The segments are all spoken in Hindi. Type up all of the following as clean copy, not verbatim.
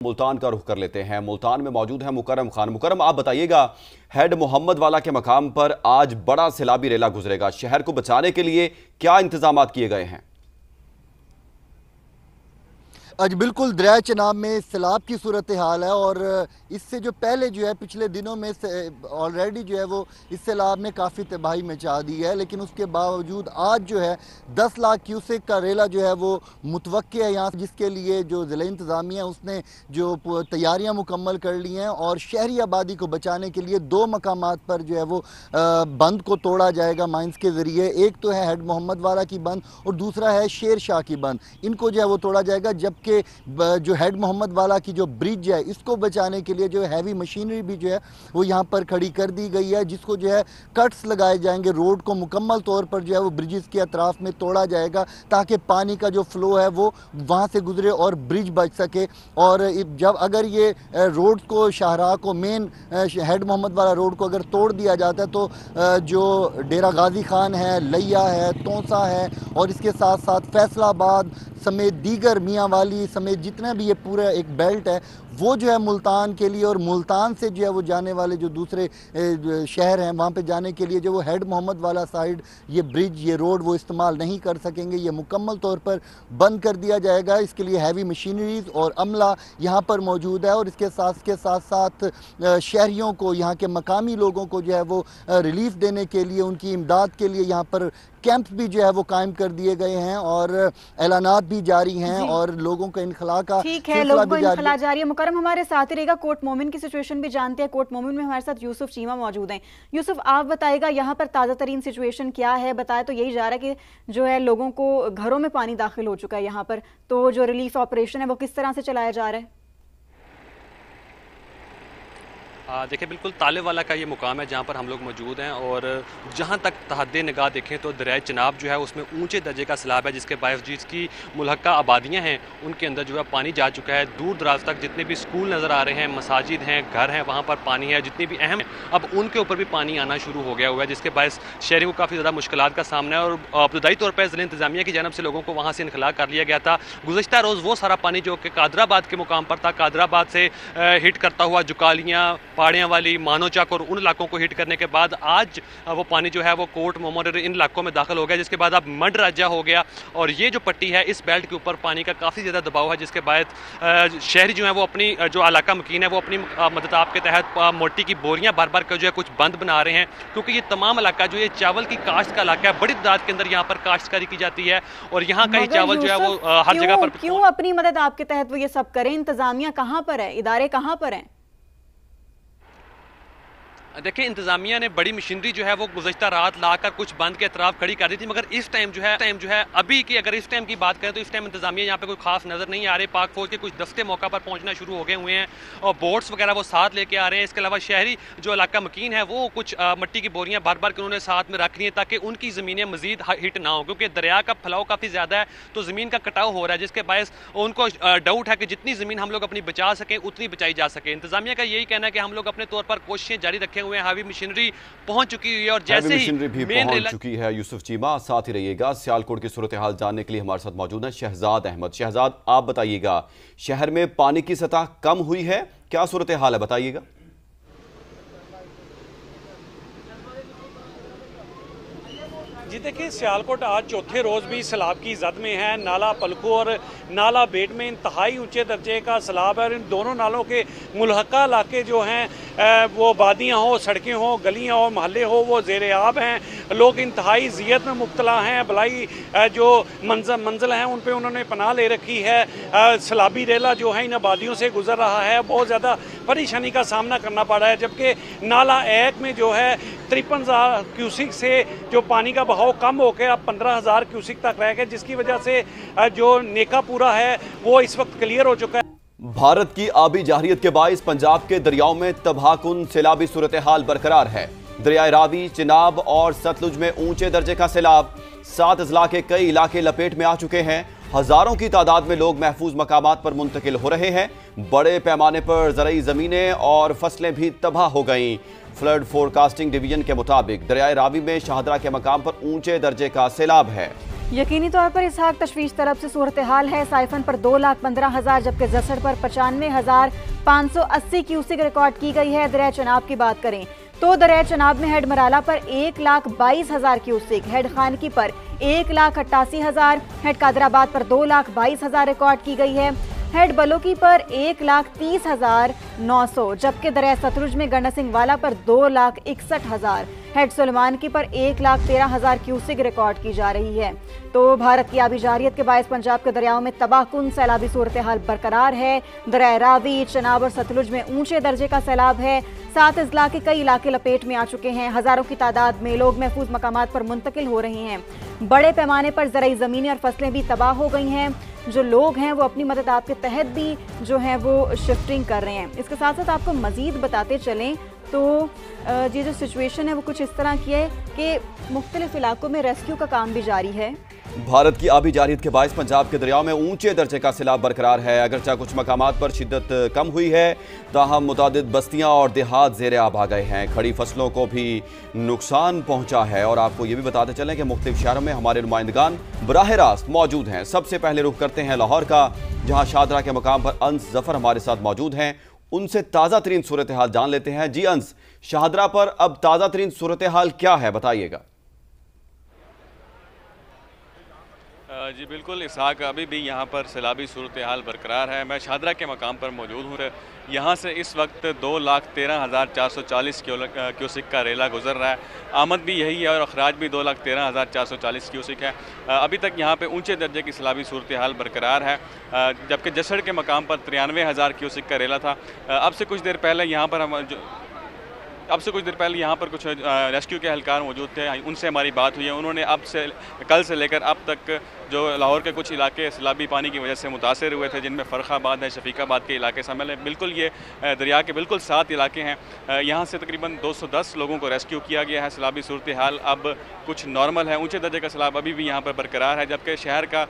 मुल्तान का रुख कर लेते हैं। मुल्तान में मौजूद है मुकरम खान। मुकरम, आप बताइएगा, हेड मोहम्मद वाला के मकाम पर आज बड़ा सैलाबी रेला गुजरेगा। शहर को बचाने के लिए क्या इंतजाम किए गए हैं? आज बिल्कुल दरिया चनाब में सैलाब की सूरत हाल है और इससे जो पहले जो है पिछले दिनों में ऑलरेडी जो है वो इस सैलाब ने काफ़ी तबाही मचा दी है, लेकिन उसके बावजूद आज जो है 10 लाख क्यूसेक का रेला जो है वो मुतवक्के है यहाँ, जिसके लिए जो ज़िला इंतज़ामिया है उसने जो तैयारियाँ मुकम्मल कर ली हैं और शहरी आबादी को बचाने के लिए 2 मकामात पर जो है वो बंद को तोड़ा जाएगा माइंस के ज़रिए। एक तो है हेड मोहम्मद वाला की बंद और दूसरा है शेर शाह की बंद। इनको जो है वो तोड़ा जाएगा, जबकि जो हेड मोहम्मद वाला की जो ब्रिज है इसको बचाने के लिए जो हैवी मशीनरी भी जो है वो यहाँ पर खड़ी कर दी गई है, जिसको जो है कट्स लगाए जाएंगे। रोड को मुकम्मल तौर पर जो है वो ब्रिजेस के अतराफ में तोड़ा जाएगा ताकि पानी का जो फ्लो है वो वहाँ से गुजरे और ब्रिज बच सके। और जब अगर ये रोड को शाहराह को मेन हेड मोहम्मद वाला रोड को अगर तोड़ दिया जाता है तो जो डेरा गाजी खान है, लिया है, तोसा है और इसके साथ साथ फैसलाबाद समेत दीगर मियाँ वाली समेत जितना भी ये पूरा एक बेल्ट है वो जो है मुल्तान के लिए और मुल्तान से जो है वो जाने वाले जो दूसरे शहर हैं वहाँ पे जाने के लिए जो वो हेड मोहम्मद वाला साइड ये ब्रिज ये रोड वो इस्तेमाल नहीं कर सकेंगे। ये मुकम्मल तौर पर बंद कर दिया जाएगा। इसके लिए हैवी मशीनरीज और अमला यहाँ पर मौजूद है और इसके साथ साथ शहरियों को, यहाँ के मकामी लोगों को जो है वो रिलीफ देने के लिए, उनकी इमदाद के लिए यहाँ पर कैंप भी जो है वो कायम कर दिए गए हैं और ऐलानात भी जारी हैं और लोगों का इनखला का सिलसिला भी जारी है। मुकरम हमारे साथ ही रहेगा। कोट मोमिन की सिचुएशन भी जानते हैं। कोट मोमिन में हमारे साथ यूसुफ चीमा मौजूद हैं। यूसुफ, आप बताइएगा यहाँ पर ताज़ा तरीन सिचुएशन क्या है? बताया तो यही जा रहा है कि जो है लोगों को घरों में पानी दाखिल हो चुका है यहाँ पर, तो जो रिलीफ ऑपरेशन है वो किस तरह से चलाया जा रहा है? देखिए, बिल्कुल ताले वाला का ये मुकाम है जहाँ पर हम लोग मौजूद हैं और जहाँ तक तहद्दे निगाह देखें तो दरिया चनाब जो है उसमें ऊंचे दर्जे का सैलाब है, जिसके बायस जिसकी मुल्हक्का आबादियाँ हैं उनके अंदर जो है पानी जा चुका है। दूर दराज तक जितने भी स्कूल नज़र आ रहे हैं, मसाजिद हैं, घर हैं, वहाँ पर पानी है। जितनी भी अहम अब उनके ऊपर भी पानी आना शुरू हो गया हुआ है, जिसके बायस शहरियों को काफ़ी ज़्यादा मुश्किलात का सामना है। और इब्तदाई तौर पर ज़िला इंतज़ामिया की जानब से लोगों को वहाँ से इनखला कर लिया गया था। गुज़श्ता रोज़ वो सारा पानी जो कि कादराबाद के मुकाम पर था, कादराबाद से हिट करता हुआ जुकालियाँ, पाड़ियाँ वाली, मानोचक और उन इलाकों को हिट करने के बाद आज वो पानी जो है वो कोट मोमोन इन इलाकों में दाखिल हो गया, जिसके बाद अब मड राज्य हो गया और ये जो पट्टी है इस बेल्ट के ऊपर पानी का काफ़ी ज़्यादा दबाव है, जिसके बाद शहरी जो है वो अपनी जो इलाका मकीन है वो अपनी मदद के तहत मोटी की बोरियां भर भर कर जो है कुछ बंद बना रहे हैं, क्योंकि ये तमाम इलाका जो ये चावल की काश्त का इलाका है, बड़ी तादाद के अंदर यहाँ पर काश्तकारी की जाती है और यहाँ का ही चावल जो है वो हर जगह पर। क्यों अपनी मदद आपके तहत वो ये सब करें? इंतजामिया कहाँ पर है? इदारे कहाँ पर हैं? देखिए, इंतजामिया ने बड़ी मशीनरी जो है वो गुज़श्ता रात लाकर कुछ बंद के अतराफ खड़ी कर दी थी, मगर इस टाइम जो है अभी की अगर इस टाइम की बात करें तो इस टाइम इंतजामिया यहाँ पे कोई खास नज़र नहीं आ रही। पाक फौज के कुछ दस्ते मौका पर पहुँचना शुरू हो गए हुए हैं और बोट्स वगैरह वो साथ लेके आ रहे हैं। इसके अलावा शहरी जो इलाका मकीन है वो कुछ मट्टी की बोरियाँ भर भर के उन्होंने साथ में रख ली हैं ताकि उनकी ज़मीनें मजीद हिट ना हो, क्योंकि दरिया का फैलाव काफ़ी ज़्यादा है तो ज़मीन का कटाव हो रहा है, जिसके बायस उनको डाउट है कि जितनी ज़मीन हम लोग अपनी बचा सकें उतनी बचाई जा सके। इंतजामिया का यही कहना है कि हम लोग अपने तौर पर कोशिशें जारी रखे हुए हैं। हैवी मशीनरी पहुंच चुकी है और जैसे ही भी पहुंच चुकी है। यूसुफ चीमा साथ ही रहिएगा। सियालकोट की सूरत हाल जानने के लिए हमारे साथ मौजूद है शहजाद अहमद। शहजाद, आप बताइएगा, शहर में पानी की सतह कम हुई है, क्या सूरत हाल है, बताइएगा। जी देखिए, सियालकोट आज चौथे रोज़ भी सैलाब की जद में है। नाला पलखू और नाला बेट में इंतहाई ऊंचे दर्जे का सैलाब है और इन दोनों नालों के मुल्हका इलाके जो हैं वो वादियाँ हो, सड़कें हो, गलियाँ हो, महल्ले हो, वो ज़ेर आब हैं। लोग इंतहाई ज़ियत में मुब्तला हैं। भलाई जो मंजिल हैं उन पर उन्होंने पनाह ले रखी है। सैलाबी रेला जो है इन आबादियों से गुजर रहा है, बहुत ज़्यादा परेशानी का सामना करना पड़ रहा है। जबकि नाला एक में जो है 53,000 क्यूसिक से जो पानी का बहाव कम होकर अब 15,000 क्यूसिक तक रह गया, जिसकी वजह से जो नेका पूरा है वो इस वक्त क्लियर हो चुका है। भारत की आबी जाहिरियत के बाइस पंजाब के दरियाओं में तबाहकुन सैलाबी सूरत हाल बरकरार है। दरियाए रावी, चिनाब और सतलुज में ऊंचे दर्जे का सैलाब। 7 अजला के कई इलाके लपेट में आ चुके हैं। हजारों की तादाद में लोग महफूज मकामात पर मुंतकिल हो रहे हैं। बड़े पैमाने पर ज़रई ज़मीनें और फसलें भी तबाह हो गईं। फ्लड फोरकास्टिंग डिवीजन के मुताबिक दरियाए रावी में शाहदरा के मकाम पर ऊंचे दर्जे का सैलाब है। यकीनी तौर पर इसहाक तशवीश तरफ से सूरत हाल है। साइफन पर 2,15,000 जबकि जसड़ पर 95,580 क्यूसिक रिकॉर्ड की गई है। दरिया चनाब की बात करें तो दरिया चनाब में हेड मराला पर 1,22,000 क्यूसिक, हेड खानकी पर 1,88,000, हेड कादराबाद पर 2,22,000 रिकॉर्ड की गई है। हेड बलोकी पर 1,30,900 जबकि दरिया सतलुज में गंडा सिंह वाला पर 2,61,000, हेड सुलेमानकी पर 1,13,000 क्यूसिक रिकॉर्ड की जा रही है। तो भारत की आबी जारियत के बायस पंजाब के दरियाओं में तबाहकुन सैलाबी सूरत हाल बरकरार है। दरिया रावी, चनाब और सतलुज में ऊंचे दर्जे का सैलाब है। 7 अजला के कई इलाके लपेट में आ चुके हैं। हजारों की तादाद में लोग महफूज मकामात पर मुंतकिल हो रहे हैं। बड़े पैमाने पर ज़राई ज़मीनें और फसलें भी तबाह हो गई हैं। जो लोग हैं वो अपनी मदद आपके तहत भी जो है वो शिफ्टिंग कर रहे हैं। इसके साथ साथ आपको मज़ीद बताते चलें तो ये जो सिचुएशन है वो कुछ इस तरह की है कि मुख्तलिफ इलाकों में रेस्क्यू का काम भी जारी है। भारत की आबी जारियत के बायस पंजाब के दरियाओं में ऊंचे दर्जे का सैलाब बरकरार है। अगरचा कुछ मकामात पर शिद्दत कम हुई है, ताहम मुतादिद बस्तियां और देहात ज़ेरे आब आ गए हैं। खड़ी फसलों को भी नुकसान पहुंचा है। और आपको ये भी बताते चलें कि मुख्तलिफ शहरों में हमारे नुमाइंदगान बराह रास्त मौजूद हैं। सबसे पहले रुख करते हैं लाहौर का, जहां शादरा के मकाम पर अंस जफर हमारे साथ मौजूद हैं। उनसे ताज़ा तरीन सूरत हाल जान लेते हैं। जी अंस, शाहदरा पर अब ताज़ा तरीन सूरत हाल क्या है, बताइएगा। जी बिल्कुल इसहाक, अभी भी यहाँ पर सैलाबी सूरत हाल बरकरार है। मैं शाहदरा के मकाम पर मौजूद हूँ। यहाँ से इस वक्त 2,13,440 क्यूसिक का रेला गुजर रहा है। आमद भी यही है और अखराज भी 2,13,440 क्यूसिक है। अभी तक यहाँ पे ऊंचे दर्जे की सैलाबी सूरत हाल बरकरार है, जबकि जसड़ के मकाम पर 93,000 क्यूसिक का रेला था। अब से कुछ देर पहले यहाँ पर कुछ रेस्क्यू के एहलकार मौजूद थे, उनसे हमारी बात हुई है। उन्होंने कल से लेकर अब तक जो लाहौर के कुछ इलाके सैलाबी पानी की वजह से मुतासर हुए थे, जिनमें फ़रखाबाद है, शफीकाबाद के इलाके शामिल हैं। बिल्कुल ये दरिया के बिल्कुल 7 इलाके हैं। यहाँ से तकरीबन 210 लोगों को रेस्क्यू किया गया है। सैलाबी सूरत हाल अब कुछ नॉर्मल है। ऊँचे दर्जे का सैलाब अभी भी यहाँ पर बरकरार है, जबकि शहर का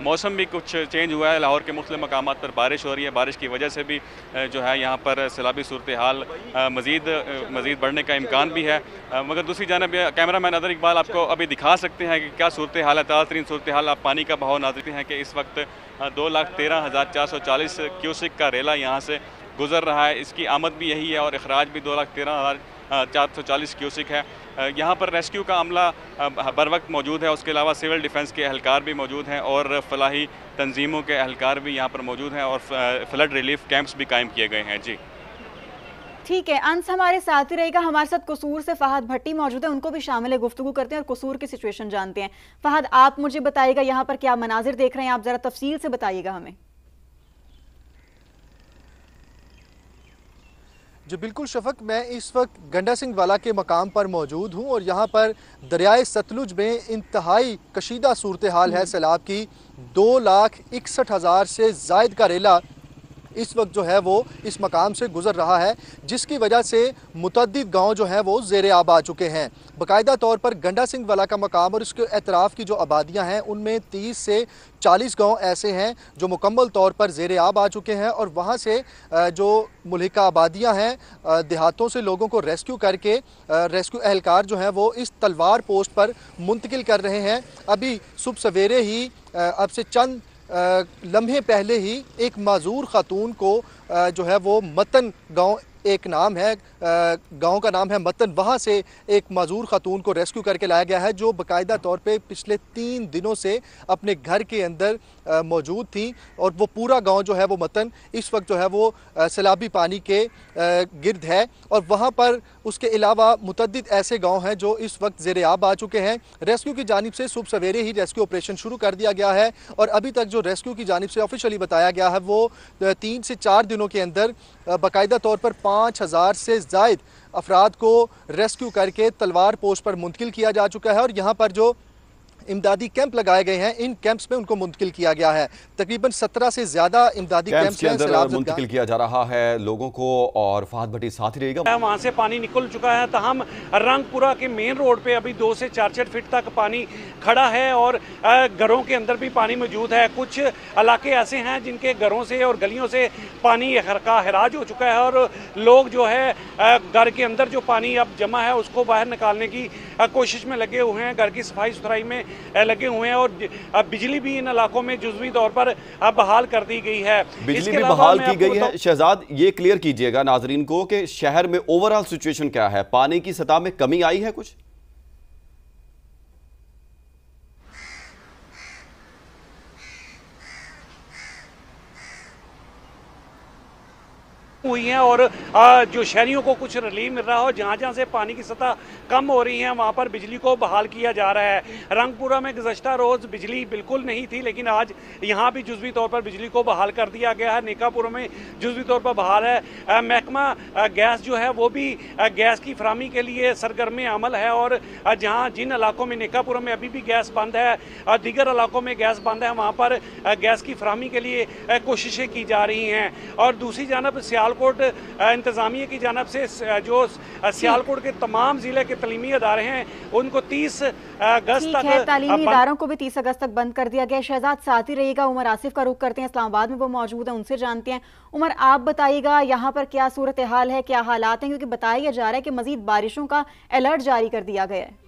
मौसम भी कुछ चेंज हुआ है। लाहौर के मुख्तलिफ मकामात पर बारिश हो रही है। बारिश की वजह से भी जो है यहाँ पर सैलाबी सूरत हाल मज़ीद बढ़ने का इम्कान भी है। मगर दूसरी जानब कैमरामैन अदर इकबाल आपको अभी दिखा सकते हैं कि क्या सूरत हाल है। ताज़ा तरीन सूरत हाल, आप पानी का बहाव नाज़रते हैं कि इस वक्त 2,13,440 क्यूसिक का रेला यहाँ से गुजर रहा है। इसकी आमद भी यही है और अखराज भी 2,13,440 क्यूसिक है। यहाँ पर रेस्क्यू का अमला बर वक्त मौजूद है। उसके अलावा सिविल डिफेंस के एहलकार भी मौजूद हैं और फलाही तंजीमों के एहलकार भी यहाँ पर मौजूद हैं और फ्लड रिलीफ कैंप्स भी कायम किए गए हैं। जी ठीक है, अंस हमारे साथ ही रहेगा। हमारे साथ कसूर से फहद भट्टी मौजूद है, उनको भी शामिल है, गुफ्तगू करते हैं और कसूर की सिचुएशन जानते हैं। फहद, आप मुझे बताइएगा यहाँ पर क्या मनाजिर देख रहे हैं, आप जरा तफसील से बताइएगा हमें। जी बिल्कुल शफक, मैं इस वक्त गंडा सिंह वाला के मकाम पर मौजूद हूँ और यहाँ पर दरियाए सतलुज में इंतहाई कशीदा सूरत हाल है सैलाब की। 2,61,000 से ज़ायद का रेला इस वक्त जो है वो इस मकाम से गुज़र रहा है, जिसकी वजह से मुतअद्दिद गांव जो हैं वो ज़ेरे आब आ चुके हैं। बाकायदा तौर पर गंडा सिंह वाला का मकाम और इसके अतराफ़ की जो आबादियां हैं उनमें 30 से 40 गांव ऐसे हैं जो मुकम्मल तौर पर ज़ेरे आब आ चुके हैं और वहाँ से जो मुल्हिका आबादियाँ हैं देहातों से लोगों को रेस्क्यू करके रेस्क्यू एहलकार जो हैं वो इस तलवार पोस्ट पर मुंतकिल कर रहे हैं। अभी सुबह सवेरे ही अब से चंद लम्हे पहले ही एक माजूर खातून को जो है वो मतन गांव, एक नाम है गांव का नाम है मतन, वहाँ से एक माजूर खातून को रेस्क्यू करके लाया गया है जो बाकायदा तौर पे पिछले 3 दिनों से अपने घर के अंदर मौजूद थी और वो पूरा गांव जो है वो मतन इस वक्त जो है वो सैलाबी पानी के गिर्द है और वहाँ पर उसके अलावा मुतअद्दिद ऐसे गांव हैं जो इस वक्त ज़ेरे आब आ चुके हैं। रेस्क्यू की जानिब से सुबह सवेरे ही रेस्क्यू ऑपरेशन शुरू कर दिया गया है और अभी तक जो रेस्क्यू की जानिब से ऑफिशियली बताया गया है वो 3 से 4 दिनों के अंदर बाकायदा तौर पर 5,000 से ज़ायद अफराद को रेस्क्यू करके तलवार पोस्ट पर मुंतकिल किया जा चुका है और यहाँ पर जो इमदादी कैंप लगाए गए हैं इन कैंप्स में उनको मुंतकिल किया गया है। तकरीबन 17 से ज्यादा इमदादी कैंप्स के अंदर मुंतकिल किया जा रहा है लोगों को और फहद भट्टी साथ ही रहेगा। वहाँ से पानी निकल चुका है, तहम रंगपुरा के मेन रोड पे अभी 2 से 4 फीट तक पानी खड़ा है और घरों के अंदर भी पानी मौजूद है। कुछ इलाके ऐसे हैं जिनके घरों से और गलियों से पानी का हराज हो चुका है और लोग जो है घर के अंदर जो पानी अब जमा है उसको बाहर निकालने की कोशिश में लगे हुए हैं। घर की सफाई सुथराई में लगे हुए हैं और अब बिजली भी इन इलाकों में जुज़वी तौर पर बहाल कर दी गई है। बिजली भी बहाल की गई है। शहजाद, ये क्लियर कीजिएगा नाजरीन को कि शहर में ओवरऑल सिचुएशन क्या है, पानी की सतह में कमी आई है कुछ? हुई हैं और जो शहरियों को कुछ रिलीफ मिल रहा हो, जहाँ जहाँ से पानी की सतह कम हो रही है वहाँ पर बिजली को बहाल किया जा रहा है। रंगपुरा में गुज़श्ता रोज़ बिजली बिल्कुल नहीं थी, लेकिन आज यहाँ भी जुज़वी तौर पर बिजली को बहाल कर दिया गया है। नेकापुर में जुज़वी तौर पर बहाल है। महकमा गैस जो है वो भी गैस की फराहमी के लिए सरगर्म अमल है और जहाँ जिन इलाकों में नेकापुर में अभी भी गैस बंद है और दीगर इलाकों में गैस बंद है, वहाँ पर गैस की फराहमी के लिए कोशिशें की जा रही हैं। और दूसरी जानब सियालकोट इंतज़ामिया की जानब से जो सियालकोट के तमाम ज़िले के तलीमी अदारे हैं उनको 30 अगस्त तक तालीमी इदारों को भी 30 अगस्त तक बंद कर दिया गया। शहजाद साथ ही रहेगा, उमर आसिफ का रुख करते हैं, इस्लामाबाद में वो मौजूद है, उनसे जानते हैं। उमर, आप बताइएगा यहाँ पर क्या सूरत हाल है, क्या हालात हैं, क्योंकि बताया जा रहा है कि मजीद बारिशों का अलर्ट जारी कर दिया गया है।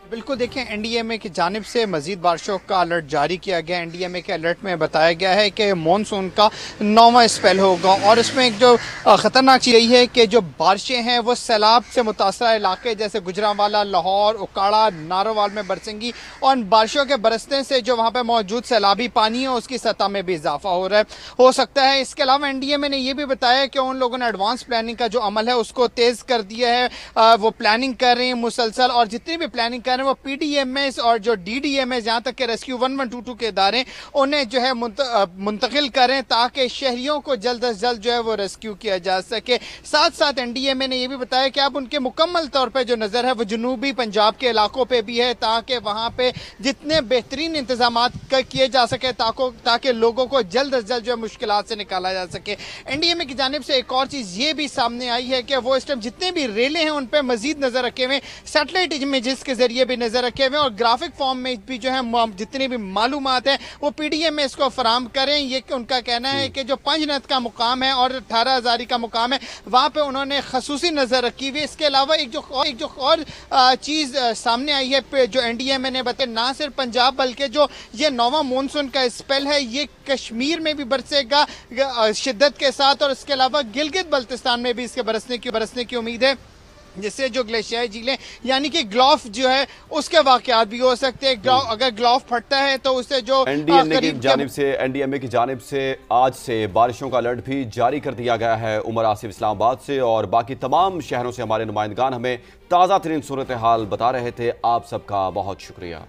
बिल्कुल, देखें, एनडीएमए की जानिब से मजीद बारिशों का अलर्ट जारी किया गया। एनडीएमए के अलर्ट में बताया गया है कि मानसून का 9वां स्पेल होगा और इसमें एक जो ख़तरनाक चीज़ यही है कि जो बारिशें हैं वो सैलाब से मुतासरा इलाके जैसे गुजरांवाला, लाहौर, उकाड़ा, नारोवाल में बरसेंगी और बारिशों के बरसने से जो वहाँ पर मौजूद सैलाबी पानी है उसकी सतह में भी इजाफा हो रहा है, हो सकता है। इसके अलावा एनडीएमए ने यह भी बताया कि उन लोगों ने एडवांस प्लानिंग का जो अमल है उसको तेज़ कर दिया है। वो प्लानिंग कर रहे हैं मुसलसल और जितनी भी प्लानिंग कर रहे हैं वो पीडीएमएस और जो डीडीएमएस यहाँ तक के रेस्क्यू 1122 के इदारे उन्हें जो है मुंतकिल करें ताकि शहरियों को जल्द अज जल्द जो है वो रेस्क्यू किया जा सके। साथ साथ एनडीएमए ने यह भी बताया कि अब उनके मुकम्मल तौर पर जो नज़र है वो जनूबी पंजाब के इलाकों पर भी है ताकि वहाँ पे जितने बेहतरीन इंतजाम किए जा सके ताकि लोगों को जल्द अज जल्द जो है मुश्किलात से निकाला जा सके। एनडीएमए की जानिब से एक और चीज़ ये भी सामने आई है कि वो इस टाइम जितने भी रेलें हैं उन पर मजीद नज़र रखे हुए, सैटेलाइट इमेजेस के जरिए भी नजर रखे हुए और ग्राफिक फॉर्म में भी जो है जितनी भी मालूमात है वो पीडीएमएस को फराम करें। ये उनका कहना है कि जो 5 नत का मुकाम है और 18 हज़ारी का मुकाम है वहाँ पे उन्होंने खसूसी नज़र रखी हुई। इसके अलावा एक जो और चीज़ सामने आई है जो एनडीएमए ने बताया, ना सिर्फ पंजाब बल्कि जो ये 9वां मानसून का स्पेल है ये कश्मीर में भी बरसेगा शिद्दत के साथ और इसके अलावा गिलगित बल्तिस्तान में भी इसके बरसने की उम्मीद है, जिससे जो ग्लेशियाई झीलें यानी कि ग्लॉफ जो है उसके वाकयात भी हो सकते हैं। अगर ग्लॉफ फटता है तो उससे जो एनडीएमए की जानिब से आज से बारिशों का अलर्ट भी जारी कर दिया गया है। उमर आसिफ इस्लामाबाद से और बाकी तमाम शहरों से हमारे नुमाइंदगान हमें ताज़ा तरीन सूरत हाल बता रहे थे। आप सबका बहुत शुक्रिया।